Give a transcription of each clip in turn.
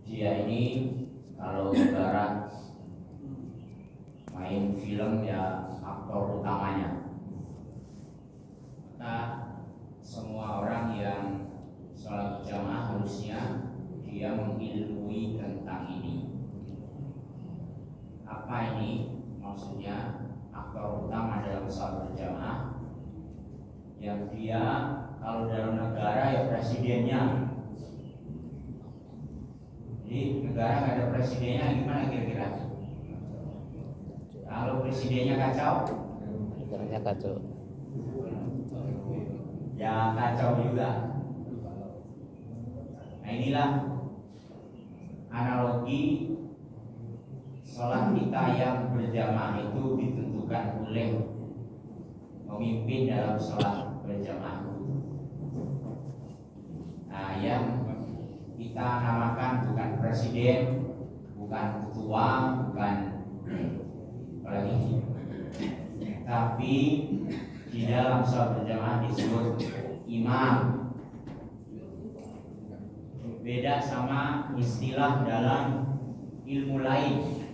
Dia ini kalau ibarat main film ya aktor utamanya. Maka semua orang yang sholat jamaah harusnya dia mengilmui tentang ini. Apa ini maksudnya aktor utama dalam sholat berjamaah? Yang dia kalau dalam negara ya presidennya. Jadi negara nggak ada presidennya gimana kira-kira? Kalau presidennya kacau, negaranya kacau. ya kacau juga. Nah inilah analogi sholat kita yang berjamaah itu ditentukan oleh pemimpin dalam sholat berjamaah. Nah yang kita namakan bukan presiden, bukan ketua, bukan apalagi, tapi di dalam sholat berjamaah disebut imam. Beda sama istilah dalam ilmu lain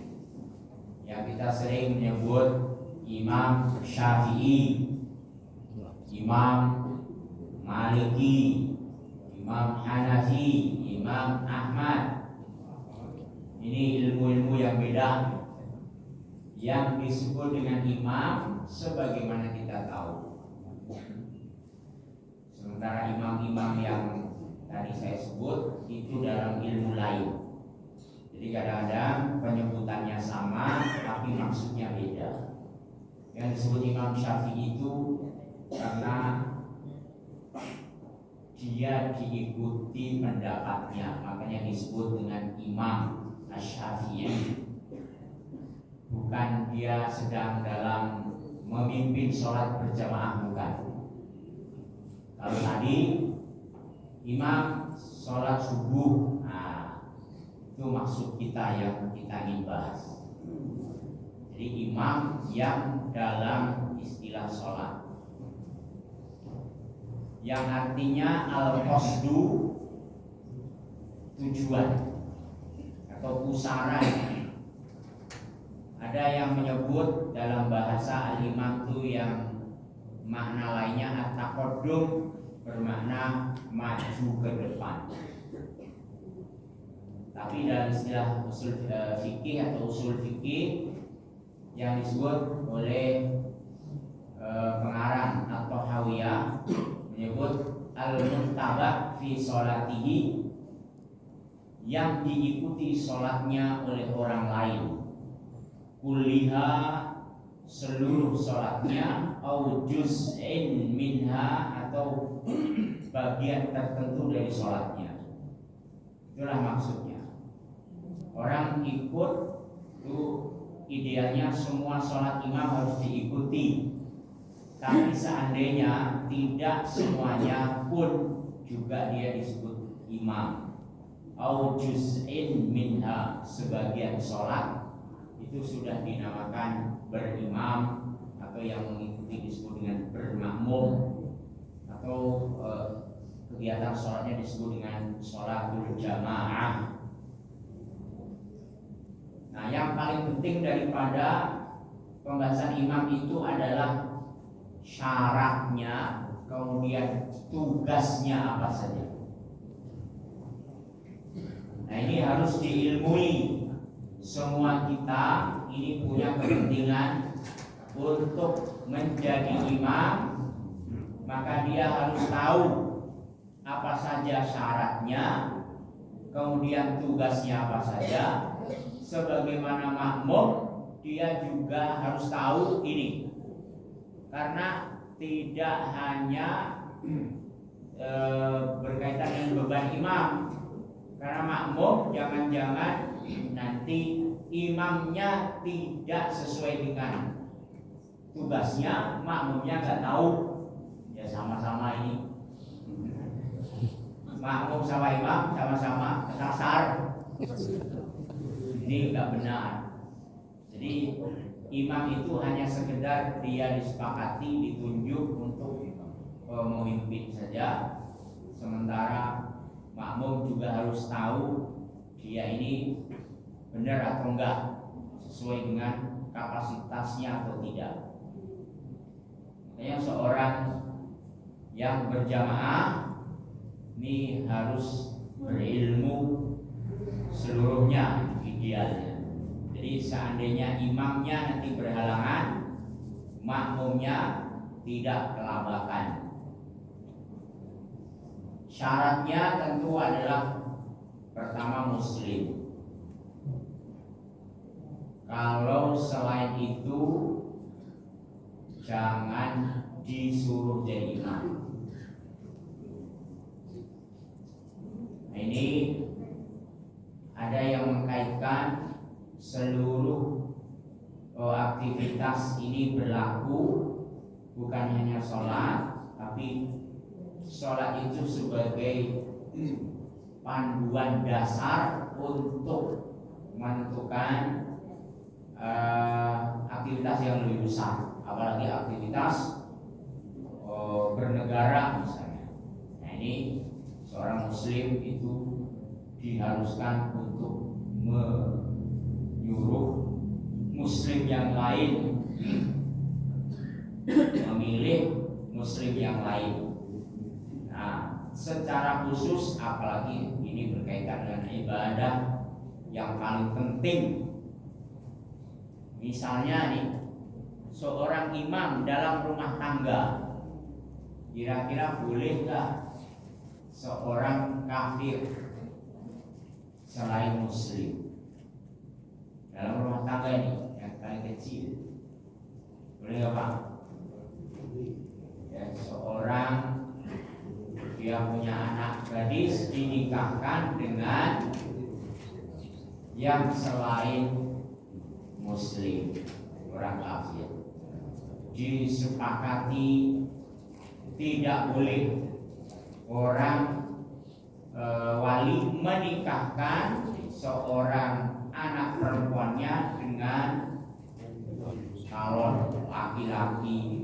yang kita sering menyebut Imam Syafi'i, Imam Maliki, Imam Hanafi, Imam Ahmad. Ini ilmu-ilmu yang beda. Yang disebut dengan imam sebagaimana kita tahu. Sementara imam-imam yang tadi saya sebut itu dalam ilmu lain. Jadi kadang-kadang penyebutannya sama tapi maksudnya beda. Yang disebut Imam Syafi'i itu karena dia diikuti pendapatnya, makanya disebut dengan Imam Asy-Syafi'i. Bukan dia sedang dalam memimpin sholat berjamaah, bukan. Kalau tadi imam sholat subuh, nah itu maksud kita yang kita ingin bahas. Jadi imam yang dalam istilah sholat, yang artinya al-qasdu, tujuan atau pusaran. Ada yang menyebut dalam bahasa al-imam itu yang makna lainnya at-taqaddum, bermakna maju ke depan. Tapi dalam istilah usul fikih atau usul fikih yang disebut oleh pengarang atau Hawiyah menyebut al-muntabak fi sholatihi, yang diikuti sholatnya oleh orang lain, kulliha, seluruh sholatnya, au juz'in minha, atau bagian tertentu dari sholatnya. Itulah maksudnya. Orang ikut itu idealnya semua sholat imam harus diikuti. Tapi seandainya tidak semuanya pun juga dia disebut imam. Au juz'in minha, sebagian sholat itu sudah dinamakan berimam, atau yang mengikuti disebut dengan bermakmum, atau kegiatan sholatnya disebut dengan sholatul jamaah. Nah, yang paling penting daripada pembahasan imam itu adalah syaratnya, kemudian tugasnya apa saja. Nah, ini harus diilmui. Semua kita ini punya kepentingan untuk menjadi imam, maka dia harus tahu apa saja syaratnya, kemudian tugasnya apa saja. Sebagaimana makmum, dia juga harus tahu ini, karena tidak hanya berkaitan dengan beban imam. Karena makmum jangan-jangan nanti imamnya tidak sesuai dengan tugasnya, makmumnya nggak tahu, ya sama-sama ini makmum sama imam sama-sama kesasar, ini nggak benar. Jadi imam itu hanya sekedar dia disepakati, ditunjuk untuk memimpin saja, sementara makmum juga harus tahu dia ini benar atau enggak, sesuai dengan kapasitasnya atau tidak. Makanya seorang yang berjamaah ini harus berilmu seluruhnya idealnya. Jadi seandainya imamnya nanti berhalangan, makmumnya tidak kelabakan. Syaratnya tentu adalah pertama muslim. Kalau selain itu jangan disuruh jadi imam. Nah, ini ada yang mengkaitkan seluruh aktivitas ini berlaku, bukan hanya sholat, tapi sholat itu sebagai panduan dasar untuk menentukan aktivitas yang lebih besar, apalagi aktivitas bernegara misalnya. Nah, ini seorang muslim itu diharuskan untuk menyuruh muslim yang lain memilih muslim yang lain. Nah, secara khusus apalagi ini berkaitan dengan ibadah yang paling penting. Misalnya nih, seorang imam dalam rumah tangga, kira-kira boleh nggak seorang kafir selain muslim dalam rumah tangga ini yang paling kecil? Boleh nggak Pak? Ya, seorang dia punya anak gadis dinikahkan dengan yang selain muslim, orang kafir. Disepakati tidak boleh orang wali menikahkan seorang anak perempuannya dengan calon laki-laki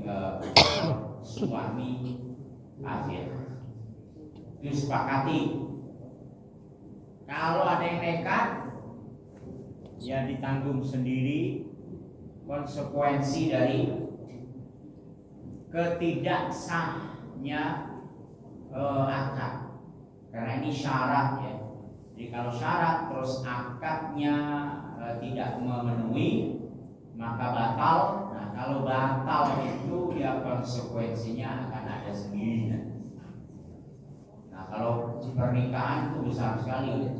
suami kafir. Disepakati. Kalau ada yang nekat, ya ditanggung sendiri konsekuensi dari ketidaksahnya akad. Karena ini syarat ya. Jadi kalau syarat terus akadnya tidak memenuhi, maka batal. Nah, kalau batal itu ya konsekuensinya akan ada sendiri. Nah, kalau pernikahan itu besar sekali,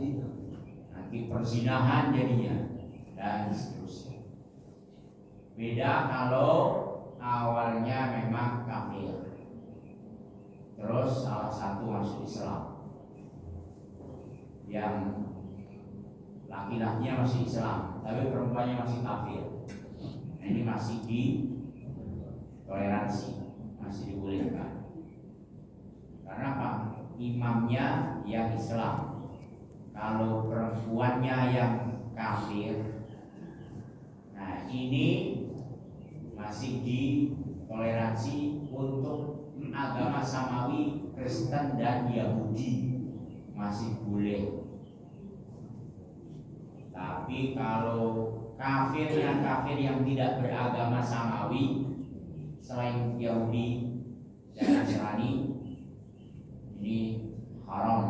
nanti perzinahan jadinya dan seterusnya. Beda kalau awalnya memang kafir, terus salah satu masuk Islam, yang laki-lakinya masih Islam tapi perempuannya masih kafir. Nah, ini masih ditoleransi, masih dibolehkan. Karena apa? Imamnya yang Islam, kalau perempuannya yang kafir, nah ini masih ditoleransi untuk agama samawi, Kristen dan Yahudi, masih boleh. Tapi kalau kafir yang tidak beragama samawi selain Yahudi dan Nasrani, ini haram.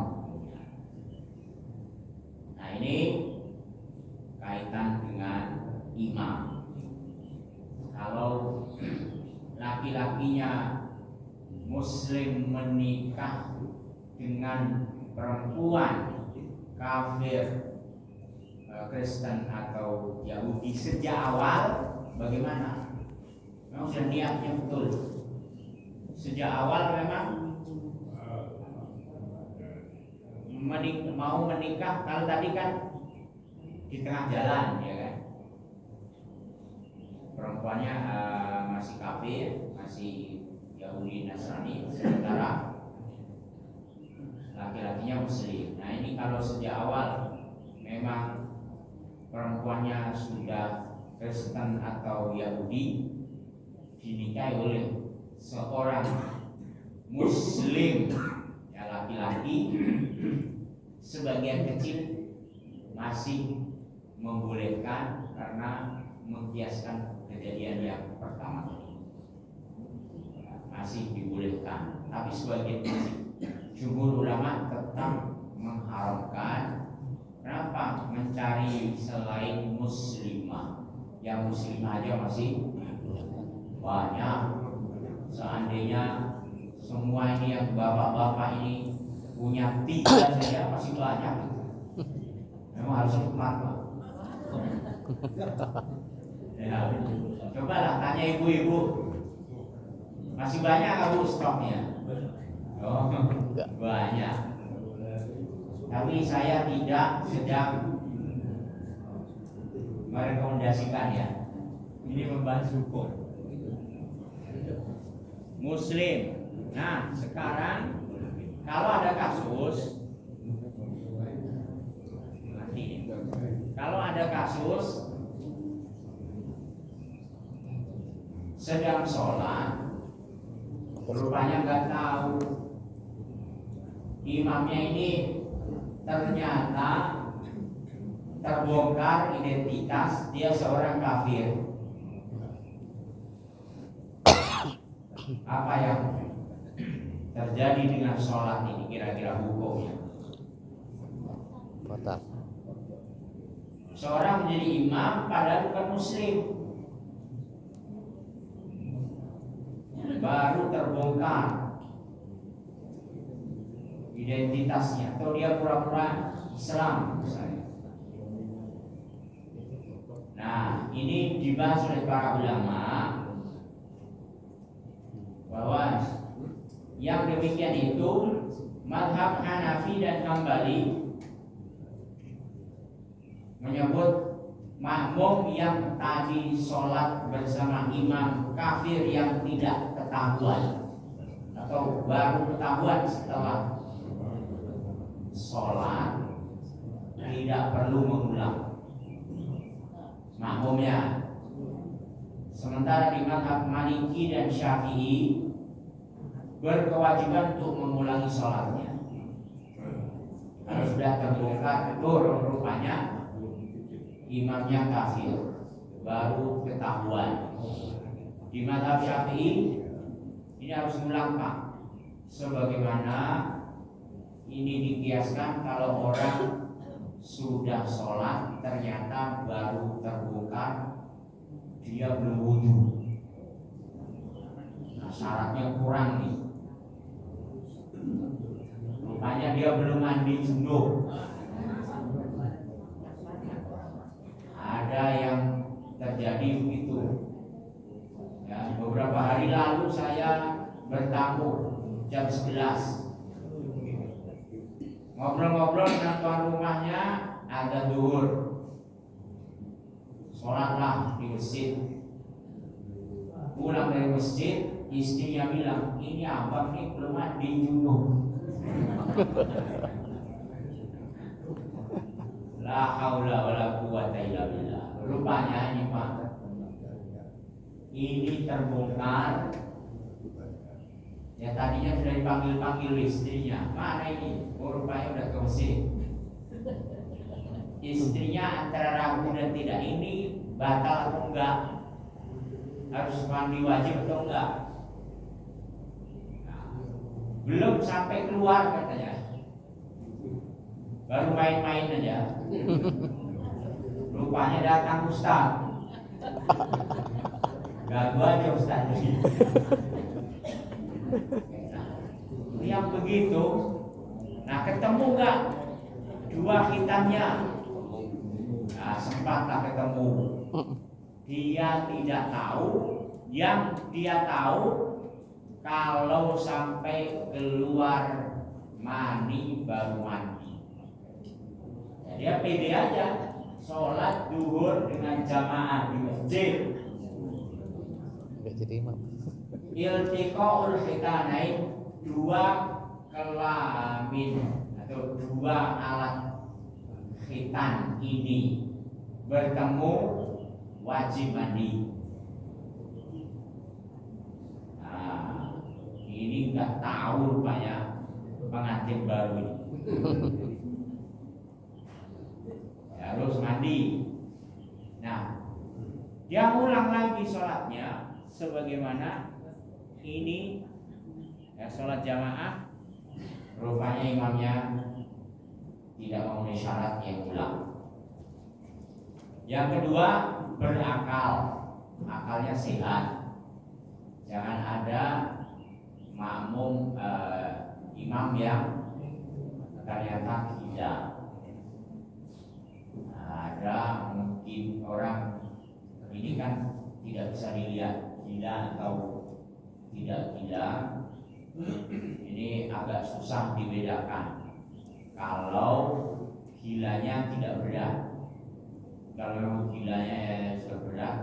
Nah, ini kaitan dengan imam. Kalau laki-lakinya muslim menikah dengan perempuan kafir, Kristen atau Yahudi sejak awal, bagaimana? Memang sudah niatnya betul. Sejak awal memang mau menikah. Kalau tadi kan di tengah jalan, ya kan? Perempuannya masih kafir, masih Yahudi Nasrani, sementara laki-lakinya muslim. Nah, ini kalau sejak awal memang perempuannya sudah Kristen atau Yahudi, dinikahi oleh seorang muslim ya laki-laki, sebagian kecil masih membolehkan karena mengkiaskan kejadian yang pertama ini. Masih dibolehkan, tapi sebagian jumhur ulama tetap mengharamkan. Kenapa? Mencari selain muslimah. Yang muslimah aja masih banyak. Seandainya semua ini yang bapak-bapak ini punya 3 saja masih banyak. Memang harus hikmat, Pak. Ya, cobalah tanya ibu-ibu, masih banyak kamu stoknya? Oh, banyak. Tapi saya tidak sedang merekomendasikan ya. Ini membahas hukum Muslim. Nah, sekarang kalau ada kasus, sedang sholat, rupanya nggak tahu imamnya ini ternyata terbongkar identitas dia seorang kafir. Apa yang terjadi dengan sholat ini kira-kira hukumnya? Batal. Seorang menjadi imam padahal bukan muslim, baru terbongkar identitasnya, atau dia pura-pura Islam misalnya. Nah, ini dibahas oleh para ulama bahwa yang demikian itu mazhab Hanafi dan Hambali menyebut makmum yang tadi sholat bersama imam kafir yang tidak ketahuan atau baru ketahuan setelah sholat tidak perlu mengulang makmumnya. Sementara di mazhab Maliki dan Syafi'i berkewajiban untuk mengulangi sholatnya. Kalau sudah terbongkar rupanya imamnya kafir, baru ketahuan. Di mazhab Syafi'i ini harus mengulang, Pak. Sebagaimana ini dikiaskan kalau orang sudah sholat ternyata baru terbongkar dia belum wudu. Nah, syaratnya kurang nih. Rupanya dia belum mandi junub. Ada yang terjadi begitu. Ya, beberapa hari lalu saya bertamu jam 11. Ngobrol-ngobrol dengan tuan rumahnya, ada zuhur. Sholatlah di masjid. Pulang dari masjid, istrinya bilang, ini abang nih belum mandi junub. La haula wala quwata illa billah. Rupanya ini Pak, ini terbongkar. Ya tadinya sudah dipanggil istrinya, mana ini? Oh, rupanya udah ke masjid. Istrinya antara ragu dan tidak, ini batal atau enggak, harus mandi wajib atau enggak. Belum sampai keluar katanya, baru main-main aja. Rupanya datang Ustaz. Ganggu aja Ustaz. Yang begitu, nah ketemu nggak dua khitannya? Nah, sempatlah ketemu. Dia tidak tahu, yang dia tahu kalau sampai keluar mani baru mandi. Ya, dia pede aja, sholat zuhur dengan jamaah di masjid. Nggak jadi imam. Iltiqaul khitanain, dua kelamin atau dua alat khitan ini bertemu wajib mandi. Nah, ini nggak tahu rupanya pengantin baru ini. Dia ulang lagi sholatnya sebagaimana ini ya, sholat jamaah. Rupanya imamnya tidak memenuhi syarat, yang ulang. Yang kedua, berakal, akalnya sehat. Jangan ada makmum imam yang ternyata gila. Ada mungkin orang ini kan tidak bisa dilihat gila atau tidak gila. Ini agak susah dibedakan. Kalau gilanya tidak berat, kalau gilanya ya sudah berat,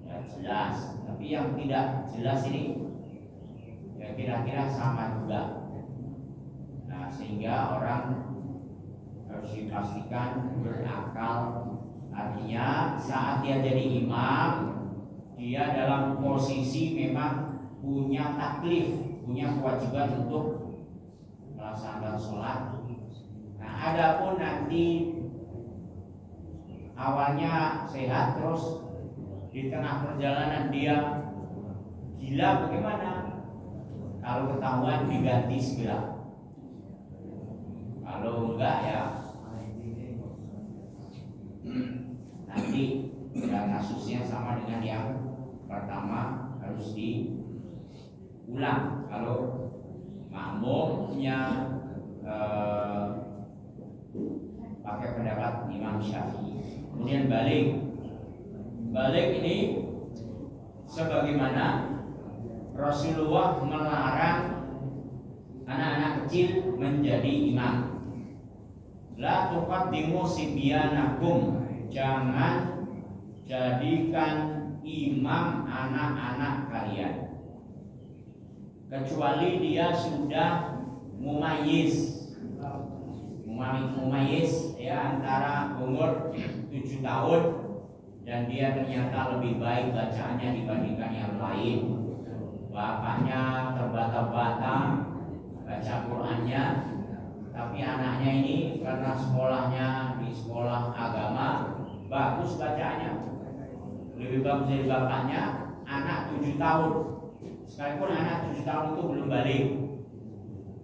ya jelas. Tapi yang tidak jelas ini ya kira-kira sama juga. Nah, sehingga orang harus dipastikan berakal. Artinya saat dia jadi imam, dia dalam posisi memang punya taklif, punya kewajiban untuk melaksanakan sholat. Nah, adapun nanti awalnya sehat, terus di tengah perjalanan dia gila, bagaimana? Kalau ketahuan diganti segera. Kalau enggak ya nanti ya kasusnya sama dengan yang pertama, harus diulang. Kalau makmumnya pakai pendapat Imam Syafi'i. Kemudian balik ini sebagaimana Rasulullah melarang anak-anak kecil menjadi imam. La tuqaddimu sibyanakum, jangan jadikan imam anak-anak kalian kecuali dia sudah mumayyiz ya, antara umur 7 tahun dan dia ternyata lebih baik bacaannya dibandingkan yang lain. Bapaknya terbata-bata baca Qur'annya, tapi anaknya ini karena sekolahnya di sekolah agama bagus bacaannya, lebih bagus dari bapaknya. Anak 7 tahun, sekalipun anak 7 tahun itu belum balik,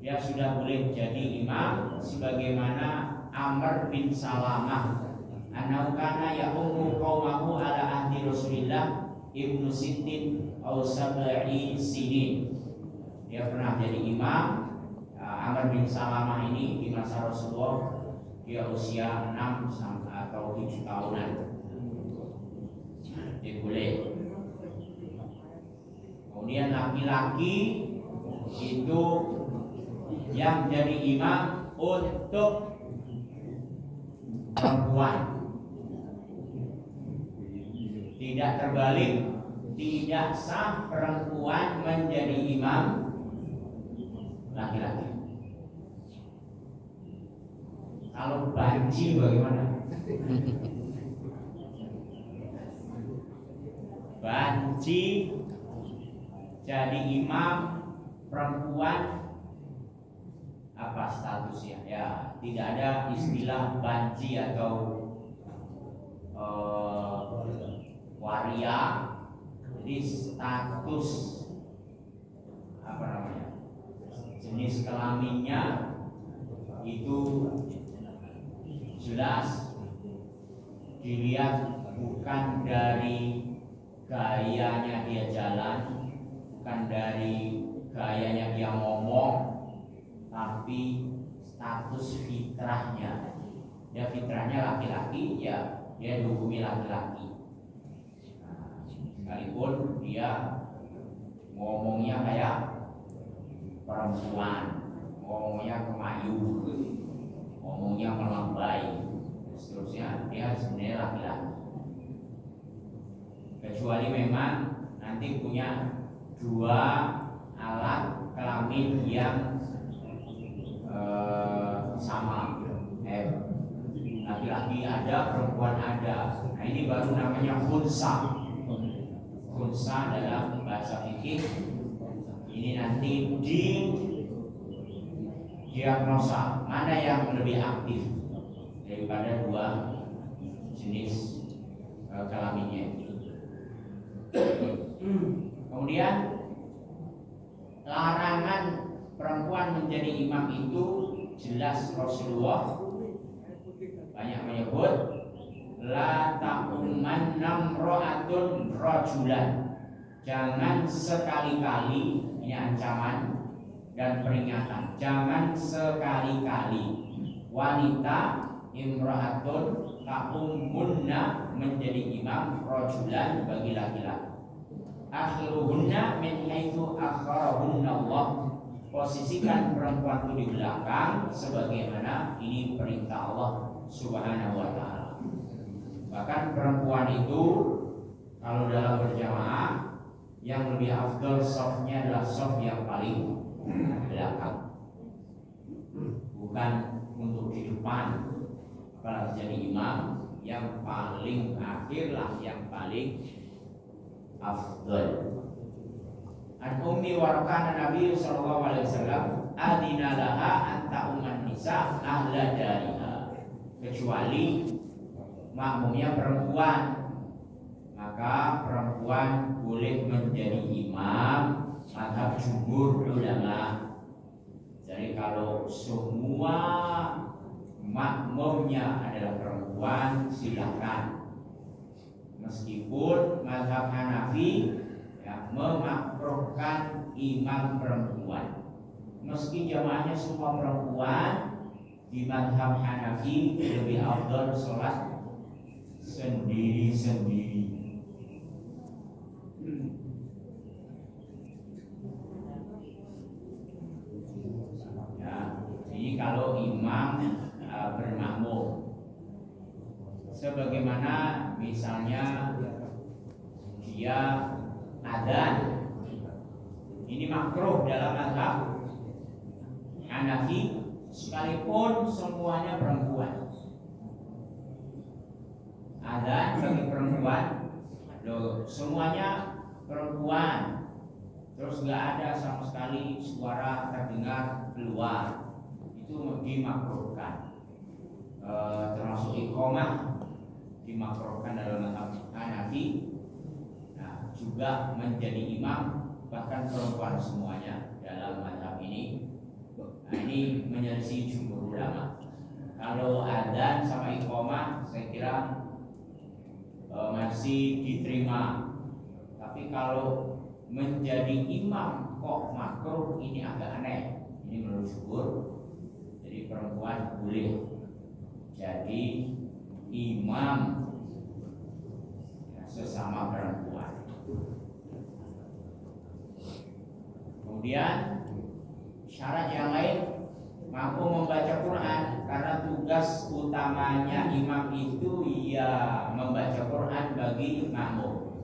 dia sudah boleh jadi imam, sebagaimana Amr bin Salamah annahu kana ya'ummu qaumahu ala ahdi Rasulillah ibnu Sittin aw sab'i sinin. Dia pernah jadi imam. Amr bin Salamah ini di masa Rasulullah dia usia 6 atau 7 tahunan. Dia boleh. Kemudian laki-laki itu yang jadi imam untuk perempuan. Tidak terbalik, tidak sah perempuan menjadi imam laki-laki. Kalau banci bagaimana? Banci jadi imam perempuan, apa statusnya? Ya, tidak ada istilah banci atau waria. Jadi status apa namanya, jenis kelaminnya itu jelas dilihat, bukan dari gayanya dia jalan, bukan dari gayanya dia ngomong, tapi status fitrahnya. Ya fitrahnya laki-laki, ya dia dihukumi laki-laki. Sekalipun dia ngomongnya kayak perempuan, ngomongnya kemayu, ngomongnya melambai, seterusnya, dia sebenarnya laki-laki. Kecuali memang nanti punya 2 alat kelamin yang sama, laki-laki ada, perempuan ada. Nah, ini baru namanya khunsa. Khunsa dalam bahasa fikih ini nanti di diagnosa mana yang lebih aktif daripada 2 jenis kelaminnya. Kemudian larangan perempuan menjadi imam itu jelas Rasulullah banyak menyebut la ta'umman namra'atun rajulan, jangan sekali-kali, ini ancaman dan peringatan, jangan sekali-kali wanita imra'atun ta'ummunna menjadi imam rajulan bagi laki-laki. Akhiruhunna min haitsu akharahunna Allah, posisikan perempuan itu di belakang sebagaimana ini perintah Allah Subhanahu wa ta'ala. Bahkan perempuan itu kalau dalam berjamaah yang lebih afdal softnya adalah soft yang paling belakang, bukan untuk di depan. Kalau jadi imam yang paling akhir lah yang paling afdal. An Ummi Warqah Nabi sallallahu alaihi wasallam adina laha anta umman nisa ahla dariha, kecuali makmumnya perempuan, maka perempuan boleh menjadi imam mazhab jumhur ulama. Jadi kalau semua makmumnya adalah perempuan silakan, meskipun mazhab Hanafi memakruhkan imam perempuan. Meski jamaahnya semua perempuan, di mazhab Hanafi lebih afdal sholat sendiri-sendiri. Ya, ini kalau imam bermakmum, sebagaimana misalnya dia adzan, ini makruh dalam mazhab Hanafi sekalipun semuanya perempuan. Adzan bagi perempuan, loh, semuanya perempuan, terus nggak ada sama sekali suara terdengar keluar, itu dimakruhkan. Termasuk iqamah dimakruhkan dalam mazhab Hanafi. Juga menjadi imam bahkan perempuan semuanya dalam mazhab ini. Nah, ini menyelisih jumhur ulama. Kalau adzan sama iqamah saya kira masih diterima. Tapi kalau menjadi imam kok makruh, ini agak aneh. Ini menurut jumhur. Jadi perempuan boleh jadi imam sesama perempuan. Kemudian syarat yang lain, mampu membaca Quran, karena tugas utamanya imam itu ya membaca Quran bagi makmum.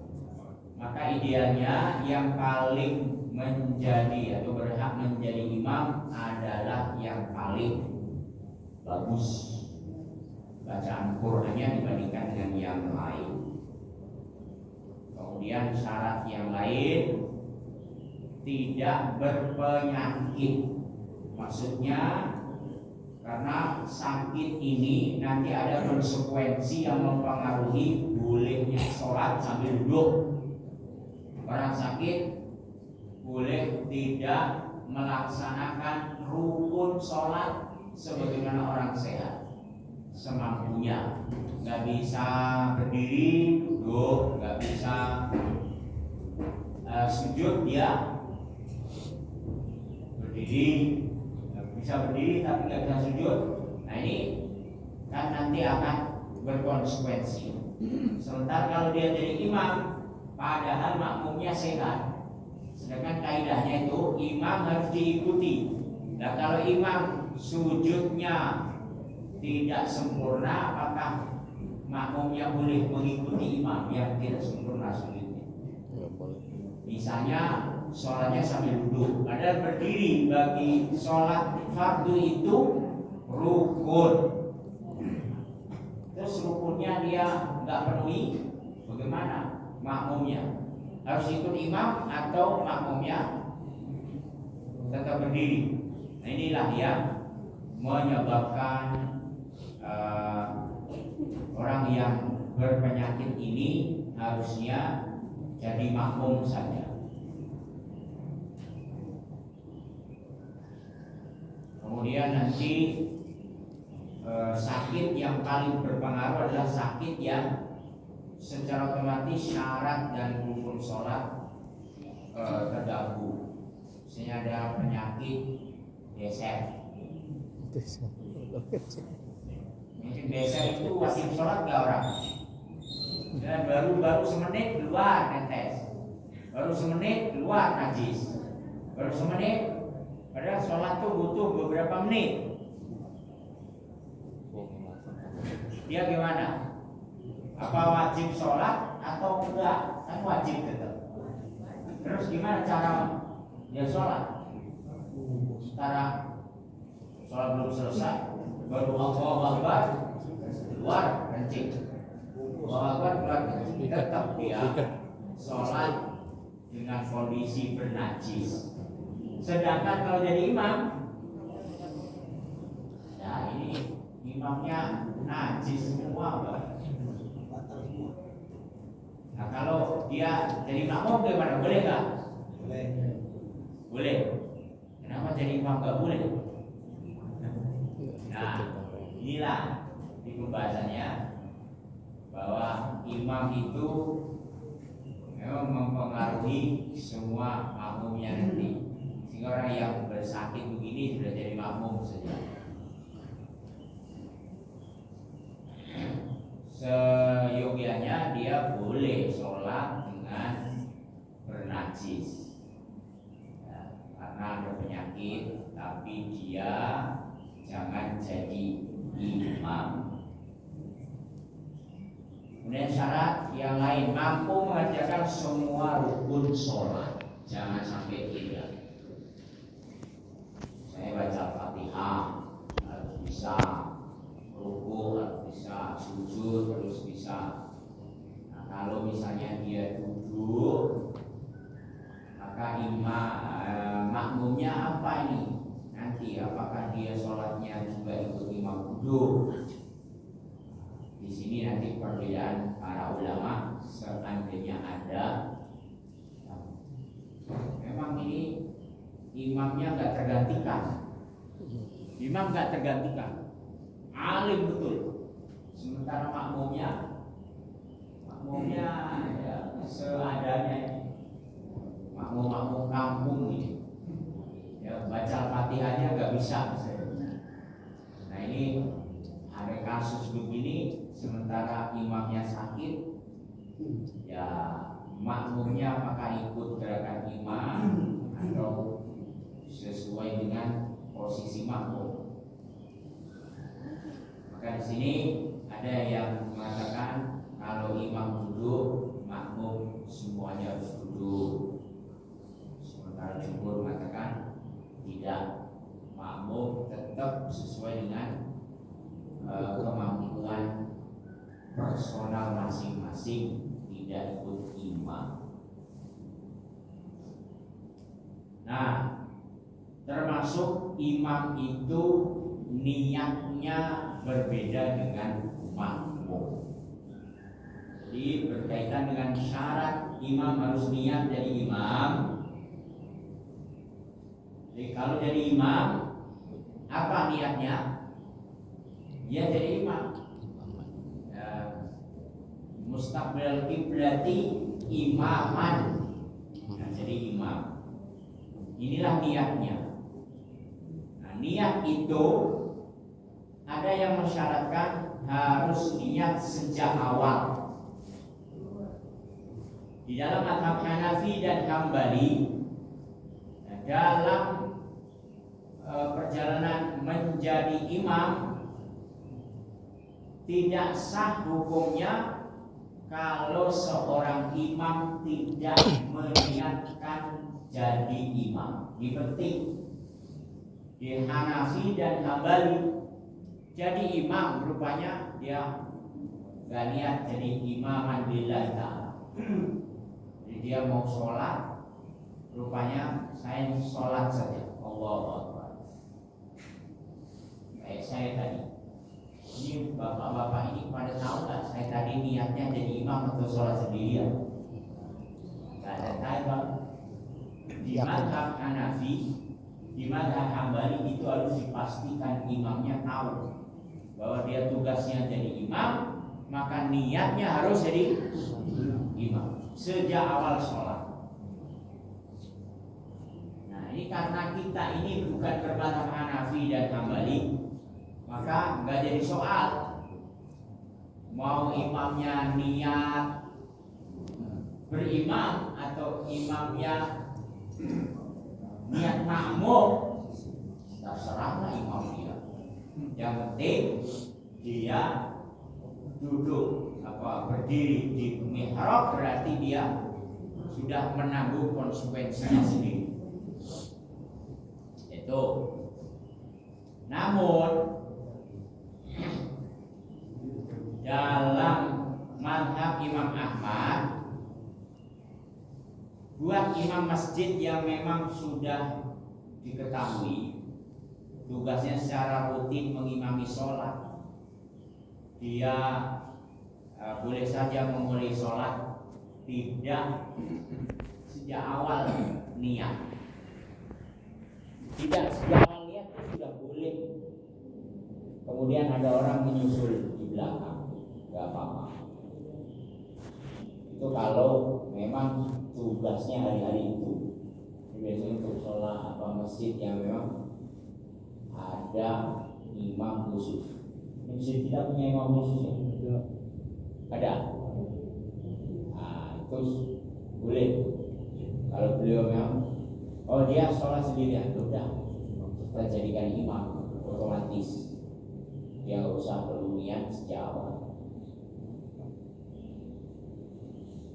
Maka idealnya yang paling menjadi atau berhak menjadi imam adalah yang paling bagus bacaan Qurannya dibandingkan dengan yang lain. Kemudian syarat yang lain, tidak berpenyakit. Maksudnya karena sakit ini nanti ada konsekuensi yang mempengaruhi bolehnya sholat sambil duduk. Orang sakit boleh tidak melaksanakan rukun sholat sebagaimana orang sehat, semampunya. Nggak bisa berdiri duduk, nggak bisa sujud dia berdiri, bisa berdiri tapi nggak bisa sujud. Nah ini kan nanti akan berkonsekuensi. Sementara kalau dia jadi imam, padahal makmumnya sehat, sedangkan kaidahnya itu imam harus diikuti. Nah kalau imam sujudnya tidak sempurna, apakah makmumnya boleh mengikuti imam yang tidak sempurna sujudnya? Misalnya sholatnya sambil duduk, padahal berdiri bagi sholat fardu itu rukun. Terus rukunnya dia nggak penuhi, bagaimana makmumnya? Harus ikut imam atau makmumnya tetap berdiri? Nah inilah yang menyebabkan orang yang berpenyakit ini harusnya jadi makmum saja. Kemudian nanti sakit yang paling berpengaruh adalah sakit yang secara otomatis syarat dan rukun sholat terganggu. Misalnya ada penyakit geser. Mungkin geser itu wajib sholat gak orang? Dan baru semenit keluar netes, baru semenit keluar najis, baru semenit. Padahal sholat tuh butuh beberapa menit. Dia gimana? Apa wajib sholat atau enggak? Kan wajib tetap. Terus gimana cara dia sholat? Sekarang sholat belum selesai, baru Allahu Akbar keluar kencing, Allahu Akbar keluar kencing. Tetap dia sholat dengan kondisi bernajis. Sedangkan kalau jadi imam, ya ini imamnya najis semua, Pak. Nah kalau dia jadi makmum gimana? Boleh nggak? Boleh. Boleh. Kenapa jadi imam nggak boleh? Nah inilah di pembahasannya bahwa imam itu memang mempengaruhi semua makmumnya nanti. Sehingga orang yang bersakit begini sudah jadi makmum saja. Seyogianya dia boleh sholat dengan bernajis ya, karena ada penyakit, tapi dia jangan jadi imam. Kemudian syarat yang lain, mampu mengerjakan semua rukun sholat, jangan sampai tidak. Saya baca Fatihah harus bisa, ruku harus bisa, sujud harus bisa. Nah, kalau misalnya dia duduk, maka makmumnya apa ini? Nanti apakah dia sholatnya juga ikut imam duduk? Di sini nanti perbedaan para ulama, seandainya ada. Memang ini imamnya nggak tergantikan, imam nggak tergantikan, alim betul. Sementara makmumnya ya, seadanya, makmum kampung ini, ya baca Fatihahnya nggak bisa. Nah ini ada kasus begini, sementara imamnya sakit, ya makmumnya maka ikut gerakan imam atau sesuai dengan posisi makmum. Maka di sini ada yang mengatakan kalau imam duduk, makmum semuanya harus duduk. Sementara jumhur mengatakan tidak, makmum tetap sesuai dengan kemampuan personal masing-masing, tidak ikut imam. Nah, termasuk imam itu niatnya berbeda dengan makmum. Jadi berkaitan dengan syarat imam harus niat jadi imam. Jadi kalau jadi imam, apa niatnya? Dia jadi imam. Mustaqbil kiblati imaman. Nah, jadi imam. Inilah niatnya. Nah, niat itu ada yang mensyaratkan harus niat sejak awal. Di dalam mazhab Hanafi dan Hambali, dalam perjalanan menjadi imam tidak sah hukumnya kalau seorang imam tidak meniatkan jadi imam. Ini penting. Di Hanafi dan Hambali, jadi imam rupanya dia gak niat jadi imam lillahi ta'ala. Jadi dia mau sholat, rupanya saya sholat saja, Allahu Akbar. Kayak saya tadi, ini bapak-bapak ini pada tahu nggak saya tadi niatnya jadi imam atau sholat sendirian? Nggak ada tahu Pak. Di mazhab Hanafi, di mazhab Hambali itu harus dipastikan imamnya tahu bahwa dia tugasnya jadi imam, maka niatnya harus jadi imam sejak awal sholat. Nah ini karena kita ini bukan bermazhab Hanafi dan Hambali, maka nggak jadi soal mau imamnya niat berimam atau imamnya niat makmum, terserahlah imam dia. Yang penting dia duduk berdiri di mihrab, berarti dia sudah menanggung konsekuensinya sendiri. Itu. Namun dalam mazhab Imam Ahmad, buat imam masjid yang memang sudah diketahui tugasnya secara rutin mengimami sholat, dia boleh saja memulai sholat tidak sejak awal niat. Tidak sejak awal niat itu sudah boleh. Kemudian ada orang menyusul di belakang, nggak apa-apa. Itu kalau memang tugasnya hari-hari itu. Biasanya untuk sholat masjid yang memang ada imam khusus. Masjid tidak punya imam khusus ya? Ada. Nah, terus boleh. Kalau beliau memang, oh dia sholat sendirian, sudah kita jadikan imam otomatis. Dia nggak usah perlu niat sejak awal.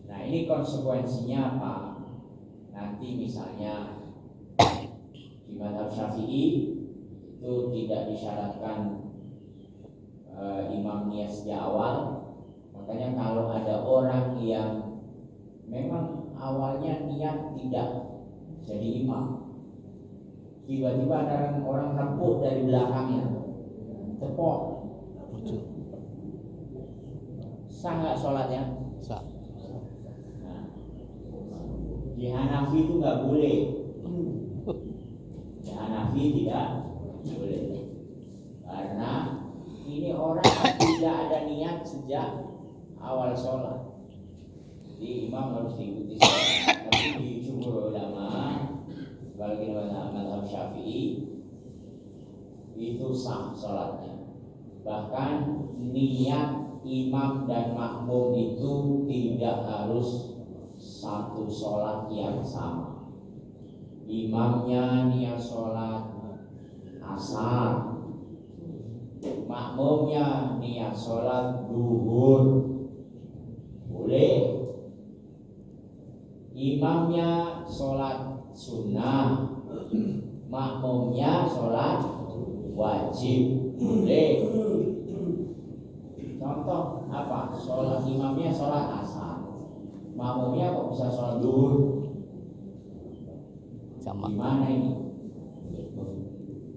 Nah ini konsekuensinya apa? Nanti misalnya di mazhab Syafi'i itu tidak disyaratkan imam niat sejak awal. Makanya kalau ada orang yang memang awalnya niat tidak jadi imam, tiba-tiba ada orang rempuk dari belakangnya, tepok, sah nggak sholatnya? Sah. Di Hanafi itu nggak boleh. Di Hanafi tidak boleh, karena ini orang tidak ada niat sejak awal sholat. Jadi imam harus diikuti sholat. Tapi di jumhur ulama, sebagai mazhab Syafi'i, itu sah sholatnya. Bahkan niat imam dan makmum itu tidak harus satu sholat yang sama. Imamnya niat sholat asar, makmumnya niat sholat duhur, boleh. Imamnya sholat sunnah, makmumnya sholat wajib, boleh. Contoh apa? Sholat imamnya sholat asar, makmumnya kok bisa sholat duhur? Gimana ini?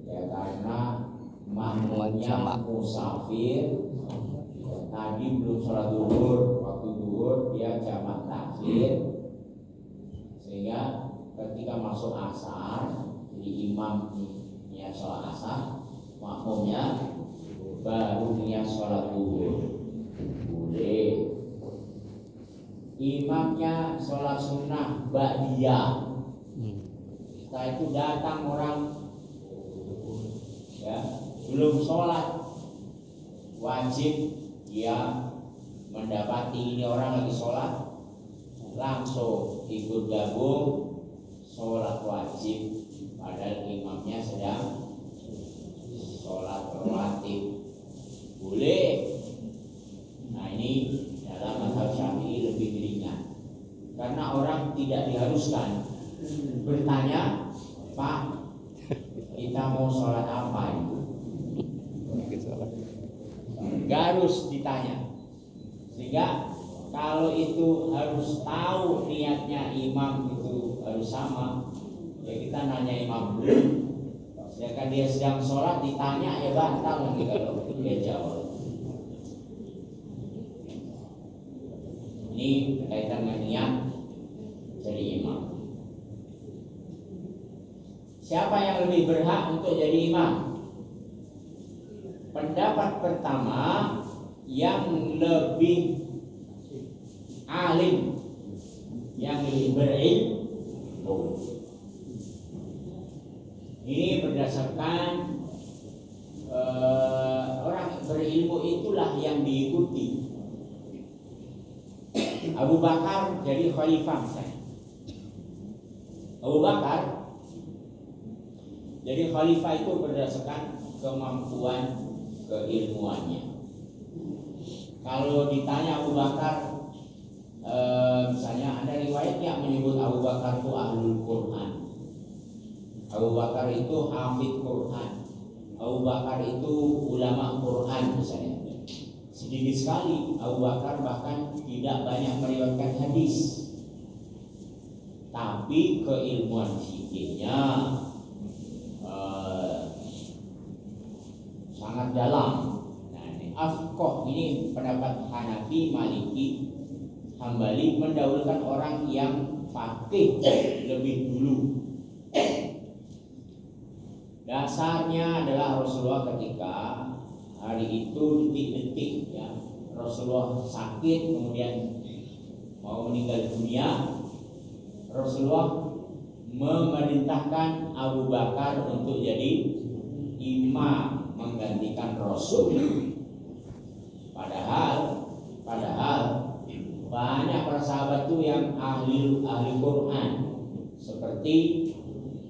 Ya karena makmumnya musafir, tadi belum sholat duhur, waktu duhur dia jamak takhir, sehingga ketika masuk asar, jadi imam niat sholat asar, makmumnya baru niat sholat duhur, boleh. Imamnya sholat sunnah ba'diyah, setelah itu datang orang ya belum sholat wajib, dia mendapati ini orang lagi sholat, langsung ikut gabung sholat wajib, padahal imamnya sedang sholat rawatib, boleh. Nah ini dalam mazhab Syafi'i lebih ringan, karena orang tidak diharuskan bertanya, Pak, kita mau sholat apa itu? Gak harus ditanya. Sehingga kalau itu harus tahu niatnya imam itu harus sama, ya kita nanya imam dulu. Sedangkan dia sedang sholat ditanya, ya batal lagi kalau dia jawab. Ini berkaitan dengan niat jadi imam. Siapa yang lebih berhak untuk jadi imam? Pendapat pertama, yang lebih alim, yang lebih berilmu. Ini berdasarkan orang berilmu itulah yang diikuti. Abu Bakar jadi khalifah misalnya. Abu Bakar jadi khalifah itu berdasarkan kemampuan keilmuannya. Kalau ditanya Abu Bakar, misalnya ada riwayat yang menyebut Abu Bakar itu ahlul Quran, Abu Bakar itu hafid Quran, Abu Bakar itu ulama Quran misalnya. Sedikit sekali Abu Bakar bahkan tidak banyak meriwayatkan hadis, tapi keilmuan fikihnya sangat dalam. Nah, ini afqah, ini pendapat Hanafi, Maliki, Hambali mendahulukan orang yang faqih lebih dulu. Dasarnya adalah Rasulullah ketika hari itu detik-detik ya, Rasulullah sakit kemudian mau meninggal dunia, Rasulullah memerintahkan Abu Bakar untuk jadi imam menggantikan Rasul. Padahal banyak para sahabat itu yang ahli Quran, seperti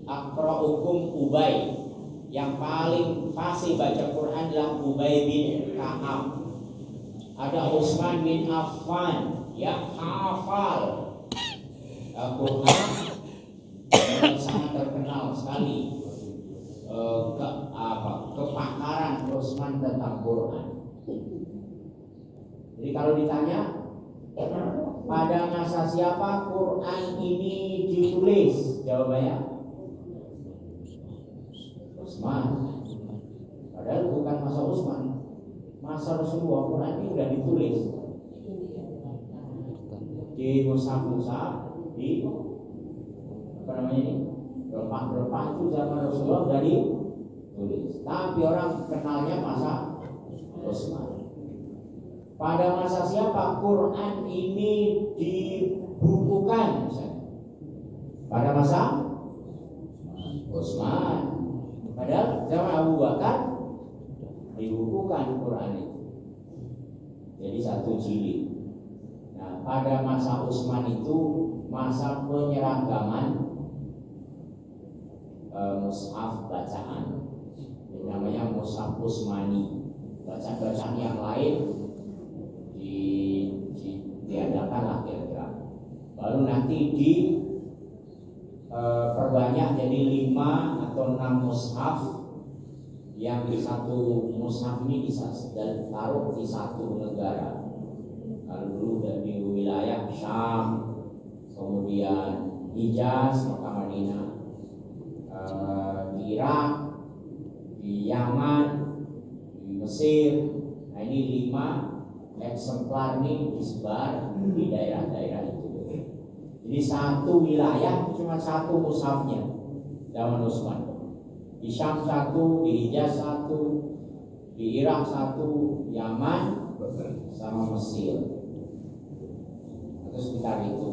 Aqra'ukum Ubay, yang paling fasih baca Quran adalah Ubay bin Ka'ab. Ada Utsman bin Affan yang hafal Quran, sangat terkenal sekali kepakaran Utsman tentang Quran. Jadi kalau ditanya pada masa siapa Quran ini ditulis, jawabannya Utsman. Padahal bukan masa Utsman, masa Rasulullah Quran ini sudah ditulis di mushaf-mushaf, di apa namanya ini, rempah-rempah itu zaman Rasulullah sudah ditulis, tapi orang kenalnya masa Utsman. Pada masa siapa Quran ini dibukukan misalnya? Pada masa Utsman. Padahal zaman Abu Bakar dibukukan Quran itu jadi satu jilid. Nah, pada masa Utsman itu masa penyeragaman mushaf bacaan, yang namanya mushaf Utsmani. Bacaan-bacaan yang lain diadakan lah kira-kira. Baru nanti perbanyak jadi 5 atau 6 mushaf, yang di satu mushaf ini bisa taruh di satu negara. Kalau dulu dari wilayah Syam, kemudian Hijaz, Mekah, Madinah, di Irak, di Yaman, di Mesir. Nah, ini 5 eksemplar ini disebar di daerah-daerah itu. Jadi satu wilayah cuma satu mushafnya zaman Utsman. Di Syam satu, di Hijaz satu, di Irak satu, Yaman sama Mesir. Atau sekitar itu.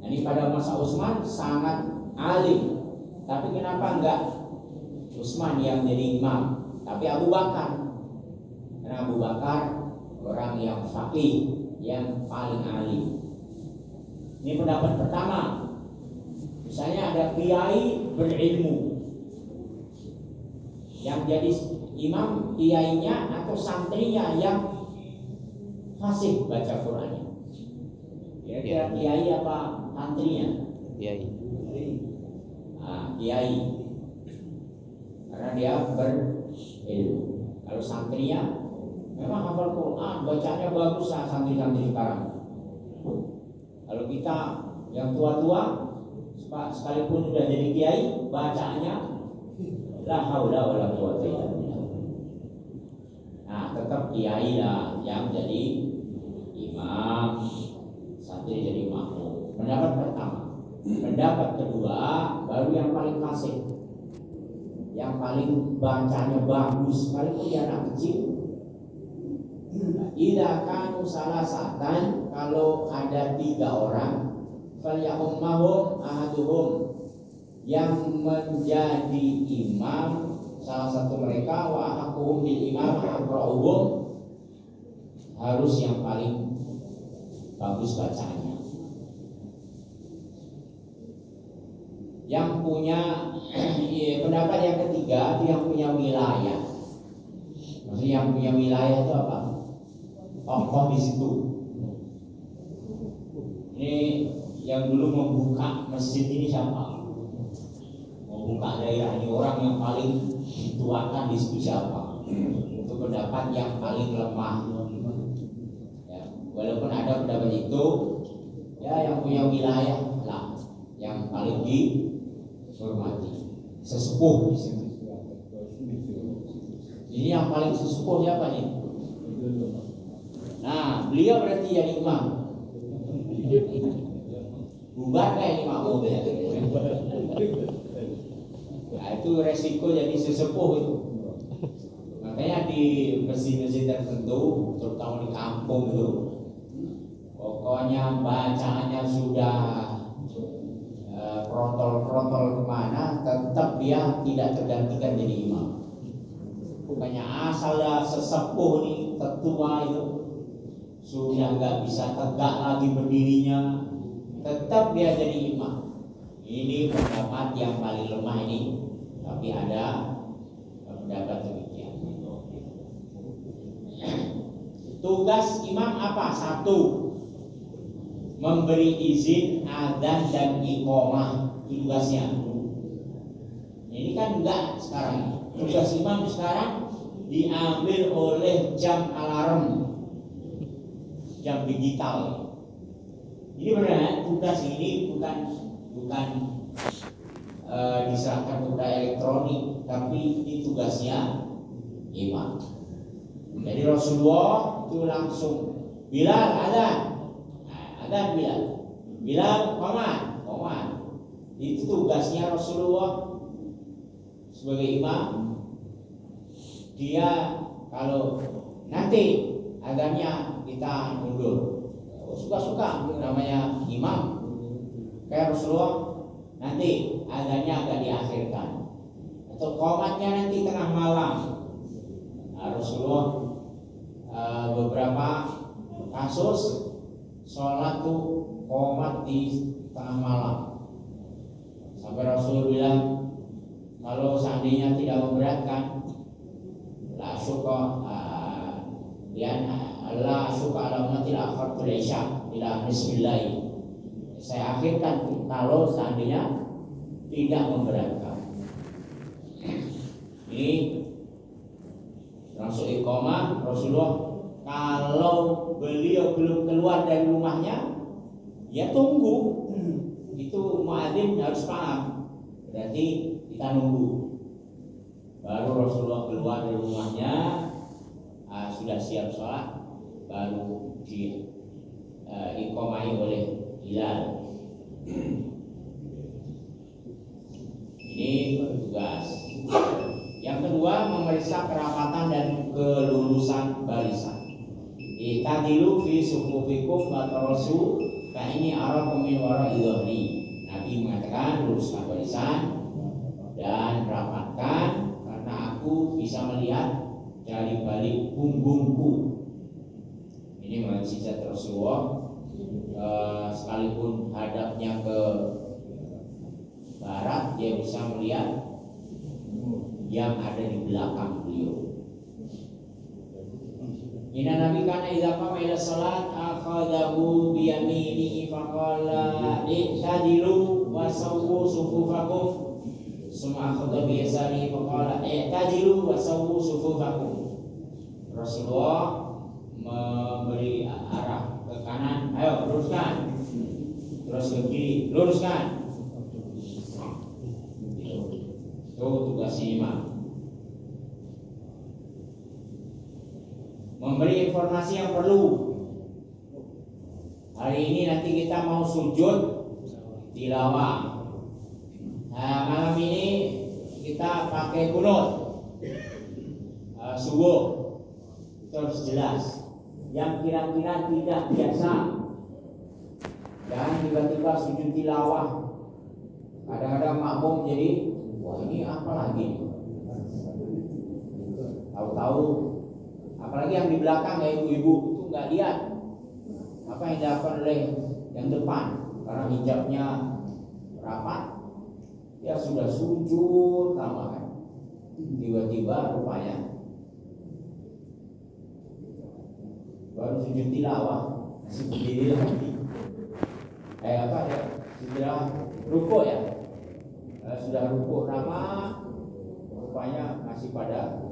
Nah, ini pada masa Utsman sangat alim. Tapi kenapa enggak Utsman yang jadi imam, tapi Abu Bakar? Karena Abu Bakar orang yang faqih, yang paling alim. Ini pendapat pertama. Misalnya ada kiai berilmu, yang jadi imam kiainya atau santrinya yang fasih baca Qurannya. Kira-kira kiai apa santrinya? Kiai. Nah, kiai, karena dia berilmu. Kalau santrinya memang hafal Quran, bacanya bagus lah santri-santri sekarang. Kalau kita yang tua-tua, sekalipun sudah jadi kiai, bacanya la haula wala quwwata illa billah. Nah, tetap kiai lah yang jadi imam. imam, satu jadi makmum. Pendapat pertama. Pendapat kedua, baru yang paling fasih, yang paling bacanya bagus, sekalipun dia anak kecil. Idza kanu salasatan, kalau ada 3 orang, falyahummahum ahaduhum, yang menjadi imam salah satu mereka, wa ahquhum bil imam aqra'uhum, harus yang paling bagus bacaannya. Yang punya pendapat yang ketiga itu yang punya wilayah. Maksudnya yang punya wilayah itu apa? Tokoh di situ. Ini yang dulu membuka masjid ini siapa? Membuka daerah ini orang yang paling dituakan di situ siapa? Untuk pendapat yang paling lemah. Ya, walaupun ada pendapat itu, ya yang punya wilayah lah yang paling dihormati. Sesepuh di situ. Ini yang paling sesepuh siapa nih? Nah, beliau berarti jadi imam. Bubar kayak imam ya. Nah, itu resiko jadi sesepuh itu. Makanya di masjid-masjid tertentu, terutama di kampung itu, pokoknya bacaannya sudah protol kemana, tetap dia tidak tergantikan jadi imam. Bukannya asal sesepuh nih, tetua itu sudah nggak bisa tegak lagi berdirinya, tetap dia jadi imam. Ini pendapat yang paling lemah ini, tapi ada pendapat demikian. Tugas imam apa? 1, memberi izin adzan dan iqamah, itu tugasnya. Ini kan enggak sekarang. Tugas imam sekarang diambil oleh jam alarm, jam digital. Ini benar, tugas ini bukan diserahkan kepada elektronik, tapi ini tugasnya imam. Jadi Rasulullah itu langsung Bilal adzan, adzan Bilal qomat. Itu tugasnya Rasulullah sebagai imam. Dia kalau nanti adzannya kita mundur, suka-suka, namanya imam kayak Rasulullah, nanti adzannya agak diakhirkan atau qomatnya nanti tengah malam. Nah, Rasulullah beberapa kasus sholat tuh qomat di tengah malam, sampai Rasul bilang kalau seandainya tidak memberatkan, la syuqa Allah syuqa ala ummati al-akhiratu al-isya ila nisbillahi. Saya akhirkan kalau seandainya tidak memberatkan. Ini langsung iqamah. Rasulullah kalau beliau belum keluar dari rumahnya, ya tunggu. Itu muadzin harus paham. Berarti kita nunggu. Baru Rasulullah keluar dari rumahnya, sudah siap sholat, baru di iqamai oleh Bilal. Ini tugas. Yang kedua, memeriksa kerapatan dan kelurusan barisan. Itadilu fi sufufikum wa tarasu ka ini arakum min wara'i dhahri. Nabi mengatakan luruskan barisan dan rapatkan, karena aku bisa melihat dari balik punggungku. Ini mukjizat Rasulullah. Sekalipun hadapnya ke barat, dia bisa melihat yang ada di belakang beliau. Inna Nabi kana idza qama ila salat akhadahu bi yaminihi faqala i'tadilu wa sawwu sufufakum. Summa akhadha bi yasarihi faqala i'tadilu wa sawwu sufufakum. Rasulullah memberi arah ke kanan, ayo luruskan. Terus ke kiri, luruskan. Itu tugas imam. Memberi informasi yang perlu. Hari ini nanti kita mau sujud tilawah. Nah, malam ini kita pakai kunut subuh terus jelas. Yang kira-kira tidak biasa, jangan tiba-tiba sujud tilawah. Kadang-kadang makmum jadi, wah ini apa lagi? Tahu-tahu, apalagi yang di belakang ya ibu-ibu itu nggak lihat apa yang dilakukan oleh yang depan karena hijabnya rapat, ya sudah sujud lama kan. Tiba-tiba rupanya baru sujud tilawah masih berdiri lagi. Apa ya? Sudah rukuk ya. Sudah rukuk lama, rupanya masih pada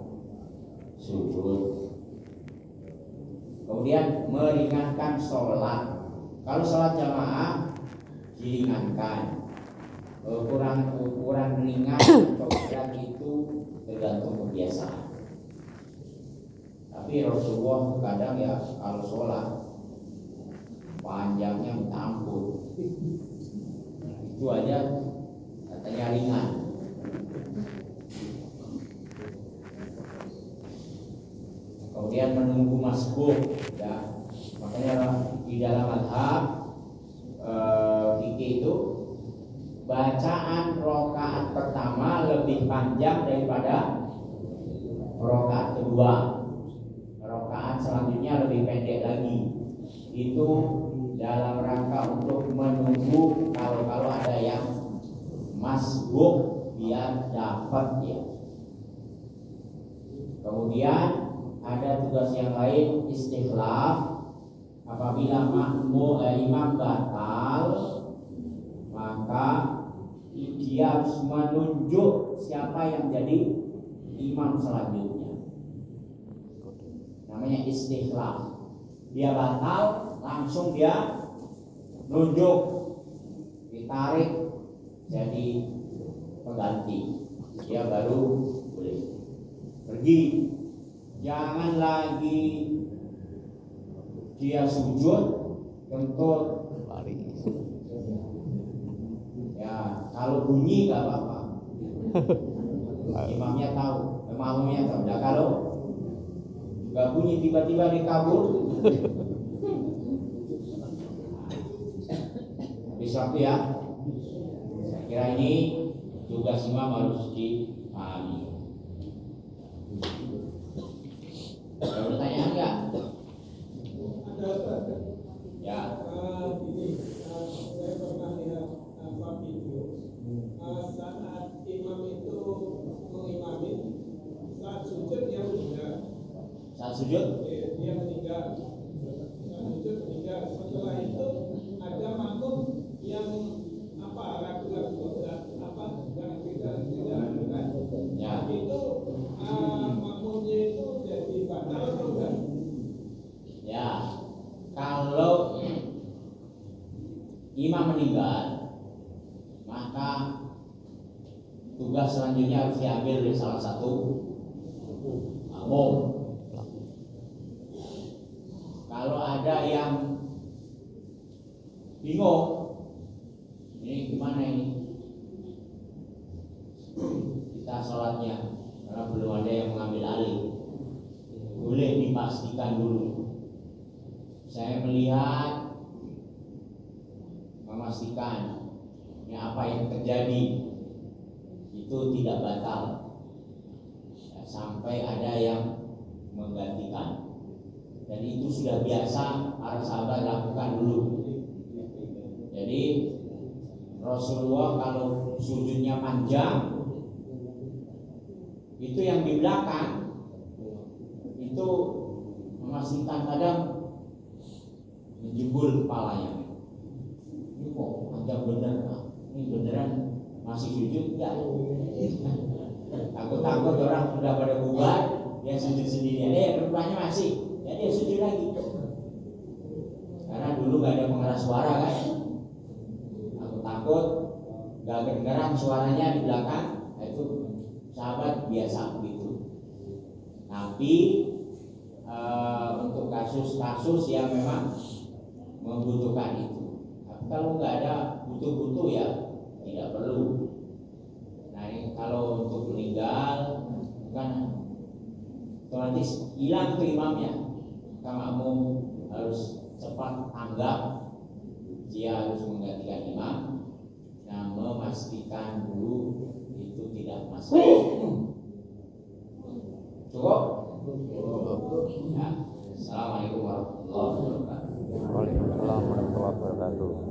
sujud. Kemudian meringankan sholat. Kalau sholat jamaah diringankan. Ukuran ringan atau berat itu tergantung kebiasaan. Tapi Rasulullah kadang ya kalau sholat panjangnya minta ampun, itu aja katanya ringan. Kemudian menunggu masbuk, ya makanya di dalam madhab fikih itu bacaan rakaat pertama lebih panjang daripada rakaat kedua. Rakaat selanjutnya lebih pendek lagi. Itu dalam rangka untuk menunggu kalau ada yang masbuk biar dapat ya. Kemudian ada tugas yang lain istikhlaf. Apabila imam batal, maka dia harus menunjuk siapa yang jadi imam selanjutnya. Namanya istikhlaf. Dia batal, langsung dia nunjuk, ditarik jadi pengganti. Dia baru boleh pergi. Jangan lagi dia sujud kentut lari. Ya, kalau bunyi nggak apa-apa. Imamnya tahu, makmumnya tahu. Nah, kalau nggak bunyi tiba-tiba dikabur, habis waktu ya. Saya kira ini tugas imam harus dipahami. Ada pertanyaan nggak? Ya. Saya pernah lihat video saat imam itu mengimami, saat sujud dia meninggal. Saat sujud? Dia meninggal. Saat sujud meninggal. Setelah itu ada makmum yang ragu-ragu tidak kan? Ya. Itu makmumnya itu jadi batal atau enggak? Ya. Kalau imam meninggal, maka tugas selanjutnya harus diambil oleh salah satu makmum. Kalau ada yang bingung, ini gimana ini? Kita sholatnya karena belum ada yang mengambil alih, boleh dipastikan dulu. Saya melihat, memastikan apa yang terjadi itu tidak batal ya, sampai ada yang menggantikan. Dan itu sudah biasa para sahabat lakukan dulu. Jadi Rasulullah kalau sujudnya panjang, itu yang di belakang itu memastikan kadang menjebul kepalanya. Ini kok panjang bener, ini beneran masih sujud enggak? Takut-takut orang sudah pada bubar, dia sujud sendirian. Rupanya masih, ya dia sujud lagi. Karena dulu gak ada pengeras suara kan. Takut gak kedengaran suaranya di belakang. Nah, itu sahabat biasa begitu. Tapi untuk kasus-kasus yang memang membutuhkan itu. Tapi kalau nggak ada butuh-butuh ya tidak perlu. Nah ini kalau untuk meninggal kan otomatis hilang tuh imamnya. Maka makmum harus cepat tanggap, dia harus menggantikan imam. Nah memastikan dulu itu tidak masalah. Cukup? Ya. Assalamualaikum warahmatullahi wabarakatuh. Waalaikumsalam warahmatullahi wabarakatuh.